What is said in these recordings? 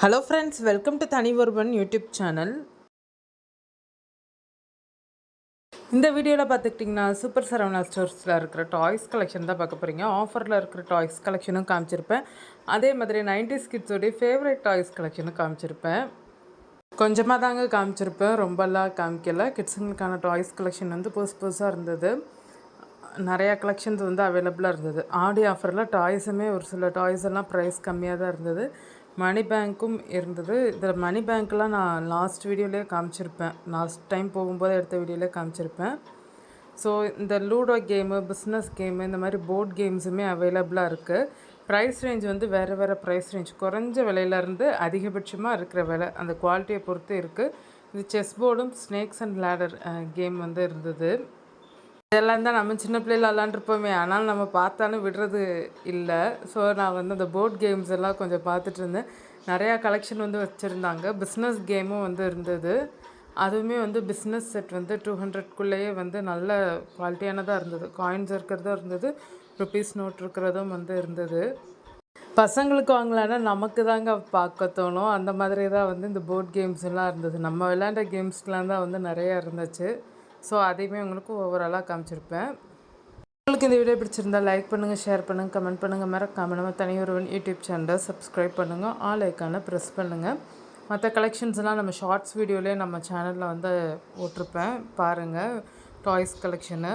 Hello friends, welcome to தனி ஒருவன் YouTube channel. இந்த வீடியோவில் பார்த்துக்கிட்டிங்கன்னா சூப்பர் சரவணா ஸ்டோர்ஸில் இருக்கிற டாய்ஸ் கலெக்ஷன் தான் பார்க்க போகிறீங்க. ஆஃபரில் இருக்கிற டாய்ஸ் கலெக்ஷனும் காமிச்சிருப்பேன். அதே மாதிரி 90s கிட்ஸோடைய ஃபேவரட் டாய்ஸ் கலெக்ஷனும் காமிச்சிருப்பேன். கொஞ்சமாக தாங்க காமிச்சிருப்பேன், ரொம்பலாம் காமிக்கலை. கிட்ஸுங்களுக்கான டாய்ஸ் கலெக்ஷன் வந்து புதுசாக இருந்தது. நிறையா கலெக்ஷன்ஸ் வந்து அவைலபிளாக இருந்தது. ஆடி ஆஃபரில் டாய்ஸுமே ஒரு சில டாய்ஸ் எல்லாம் ப்ரைஸ் கம்மியாக தான் இருந்தது. மணி பேங்க்கும் இருந்தது. இதில் மணி பேங்க்லாம் நான் லாஸ்ட் வீடியோலேயே காமிச்சிருப்பேன். லாஸ்ட் டைம் போகும்போது எடுத்த வீடியோலேயே காமிச்சிருப்பேன். ஸோ இந்த லூடோ கேமு, பிஸ்னஸ் கேமு, இந்த மாதிரி போர்ட் கேம்ஸுமே அவைலபிளாக இருக்குது. ப்ரைஸ் ரேஞ்ச் வந்து வேறு ப்ரைஸ் ரேஞ்ச், குறைஞ்ச விலையிலேருந்து அதிகபட்சமாக இருக்கிற விலை, அந்த குவாலிட்டியை பொறுத்து இருக்குது. இது செஸ் போர்டும் ஸ்னேக்ஸ் அண்ட் லேடர் கேம் வந்து இருந்தது. இதெல்லாம் தான் நம்ம சின்ன பிள்ளைல விளாண்டுருப்போமே, ஆனால் நம்ம பார்த்தாலும் விடுறது இல்லை. ஸோ நான் வந்து அந்த போர்ட் கேம்ஸ் எல்லாம் கொஞ்சம் பார்த்துட்டு இருந்தேன். நிறையா கலெக்ஷன் வந்து வச்சுருந்தாங்க. பிஸ்னஸ் கேமும் வந்து இருந்தது. அதுவுமே வந்து பிஸ்னஸ் செட் வந்து 200க்குள்ளேயே வந்து நல்ல குவாலிட்டியானதாக இருந்தது. காயின்ஸ் இருக்கிறதும் இருந்தது, ருபீஸ் நோட் இருக்கிறதும் வந்து இருந்தது. பசங்களுக்கு வாங்கலான்னா நமக்கு தாங்க பார்க்க தோணும். அந்த மாதிரி தான் வந்து இந்த போர்ட் கேம்ஸ் எல்லாம் இருந்தது. நம்ம விளையாண்ட கேம்ஸ்க்கெலாம் தான் வந்து நிறையா இருந்துச்சு. ஸோ அதையுமே உங்களுக்கு ஓவராலாக காமிச்சிருப்பேன். உங்களுக்கு இந்த வீடியோ பிடிச்சிருந்தால் லைக் பண்ணுங்கள், ஷேர் பண்ணுங்கள், கமெண்ட் பண்ணுங்கள். மறக்காமல் நம்ம தனி ஒருவன் யூடியூப் சேனலை சப்ஸ்கிரைப் பண்ணுங்கள், ஆல் ஐக்கானை ப்ரெஸ் பண்ணுங்கள். மற்ற கலெக்ஷன்ஸ்லாம் நம்ம ஷார்ட்ஸ் வீடியோலேயே நம்ம சேனலில் வந்து போட்டிருப்பேன், பாருங்கள். டாய்ஸ் கலெக்ஷனு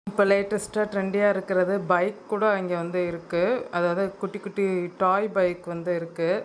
இப்போ லேட்டஸ்ட்டாக ட்ரெண்டியாக இருக்கிறது பைக் கூட இங்கே வந்து இருக்குது. அதாவது குட்டி குட்டி டாய் பைக் வந்து இருக்குது.